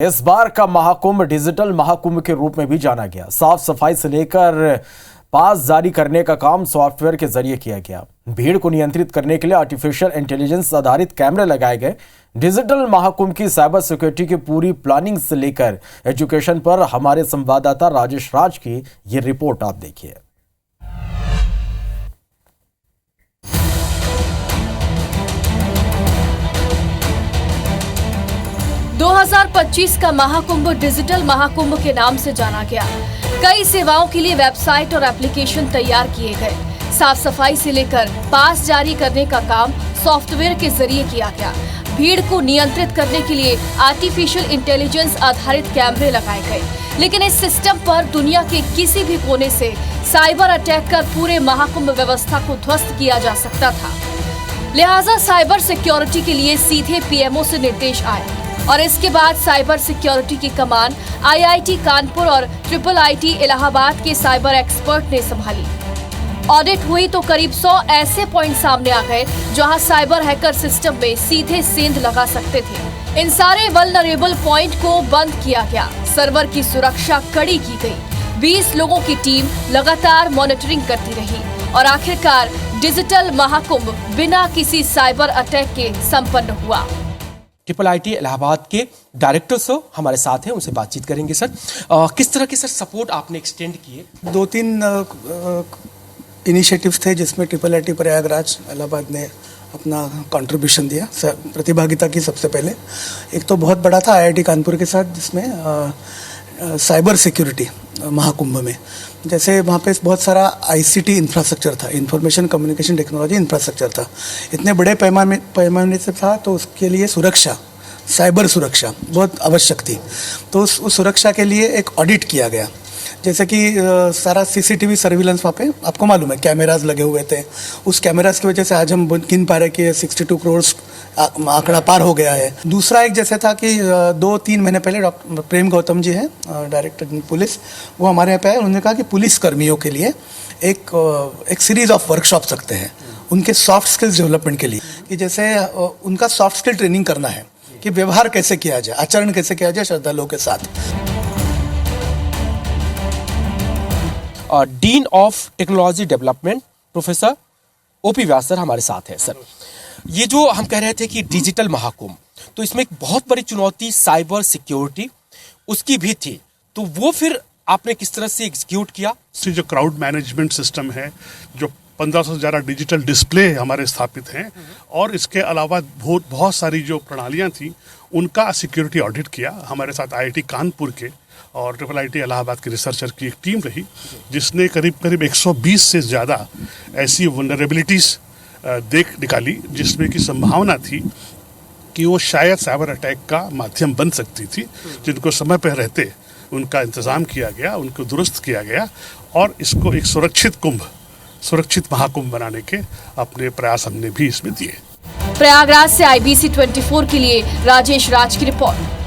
इस बार का महाकुंभ डिजिटल महाकुंभ के रूप में भी जाना गया। साफ सफाई से लेकर पास जारी करने का काम सॉफ्टवेयर के जरिए किया गया। भीड़ को नियंत्रित करने के लिए आर्टिफिशियल इंटेलिजेंस आधारित कैमरे लगाए गए। डिजिटल महाकुंभ की साइबर सिक्योरिटी की पूरी प्लानिंग से लेकर एजुकेशन पर हमारे संवाददाता राजेश राज की ये रिपोर्ट आप देखिए। – 2025 का महाकुंभ डिजिटल महाकुंभ के नाम से जाना गया। कई सेवाओं के लिए वेबसाइट और एप्लीकेशन तैयार किए गए। साफ सफाई से लेकर पास जारी करने का काम सॉफ्टवेयर के जरिए किया गया। भीड़ को नियंत्रित करने के लिए आर्टिफिशियल इंटेलिजेंस आधारित कैमरे लगाए गए। लेकिन इस सिस्टम पर दुनिया के किसी भी कोने से साइबर अटैक कर पूरे महाकुंभ व्यवस्था को ध्वस्त किया जा सकता था। लिहाजा साइबर सिक्योरिटी के लिए सीधे पीएमओ से निर्देश आए और इसके बाद साइबर सिक्योरिटी की कमान आईआईटी कानपुर और IIIT इलाहाबाद के साइबर एक्सपर्ट ने संभाली। ऑडिट हुई तो करीब 100 ऐसे पॉइंट सामने आ गए जहां साइबर हैकर सिस्टम में सीधे सेंध लगा सकते थे। इन सारे वल्नरेबल पॉइंट को बंद किया गया। सर्वर की सुरक्षा कड़ी की गई। 20 लोगों की टीम लगातार मॉनिटरिंग करती रही और आखिरकार डिजिटल महाकुंभ बिना किसी साइबर अटैक के संपन्न हुआ। IIIT इलाहाबाद के डायरेक्टर सर हमारे साथ हैं, उनसे बातचीत करेंगे। सर किस तरह के सर सपोर्ट आपने एक्सटेंड किए? 2-3 इनिशिएटिव्स थे जिसमें IIIT प्रयागराज इलाहाबाद ने अपना कंट्रीब्यूशन दिया प्रतिभागिता की। सबसे पहले एक तो बहुत बड़ा था IIT कानपुर के साथ, जिसमें साइबर सिक्योरिटी महाकुंभ में जैसे वहाँ पे बहुत सारा ICT इंफ्रास्ट्रक्चर था, इंफॉर्मेशन कम्युनिकेशन टेक्नोलॉजी इंफ्रास्ट्रक्चर था। इतने बड़े पैमाने से था तो उसके लिए सुरक्षा, साइबर सुरक्षा बहुत आवश्यक थी। तो उस सुरक्षा के लिए एक ऑडिट किया गया। जैसे कि सारा CCTV सर्विलेंस वहाँ पे आपको मालूम है कैमराज लगे हुए थे। उस कैमराज की वजह से आज हम गिन पा रहे कि 62 करोड़ आंकड़ा पार हो गया है। दूसरा एक जैसे था कि 2-3 महीने पहले डॉक्टर प्रेम गौतम जी हैं, डायरेक्टर पुलिस, वो हमारे यहाँ पे आए। उन्होंने कहा कि पुलिस कर्मियों के लिए एक सीरीज ऑफ वर्कशॉप रखते हैं उनके सॉफ्ट स्किल्स डेवलपमेंट के लिए, कि जैसे उनका सॉफ्ट स्किल ट्रेनिंग करना है कि व्यवहार कैसे किया जाए, आचरण कैसे किया जाए श्रद्धालुओं के साथ। Dean of technology development professor OP Vyas sir हमारे साथ हैं। सर ये जो हम कह रहे थे कि डिजिटल महाकुंभ, तो इसमें एक बहुत बड़ी चुनौती साइबर सिक्योरिटी उसकी भी थी, तो वो फिर आपने किस तरह से एग्जीक्यूट किया? जो क्राउड मैनेजमेंट सिस्टम है, जो 1500 से ज़्यादा डिजिटल डिस्प्ले हमारे स्थापित हैं, और इसके अलावा बहुत सारी जो प्रणालियां थी उनका सिक्योरिटी ऑडिट किया। हमारे साथ IIT कानपुर के और IIIT इलाहाबाद के रिसर्चर की एक टीम रही, जिसने करीब 120 से ज़्यादा ऐसी वल्नरेबिलिटीज़ देख निकाली जिसमें की संभावना थी कि वो शायद साइबर अटैक का माध्यम बन सकती थी, जिनको समय पर रहते उनका इंतज़ाम किया गया, उनको दुरुस्त किया गया और इसको एक सुरक्षित महाकुंभ बनाने के अपने प्रयास हमने भी इसमें दिए। प्रयागराज से IBC 24 के लिए राजेश राज की रिपोर्ट।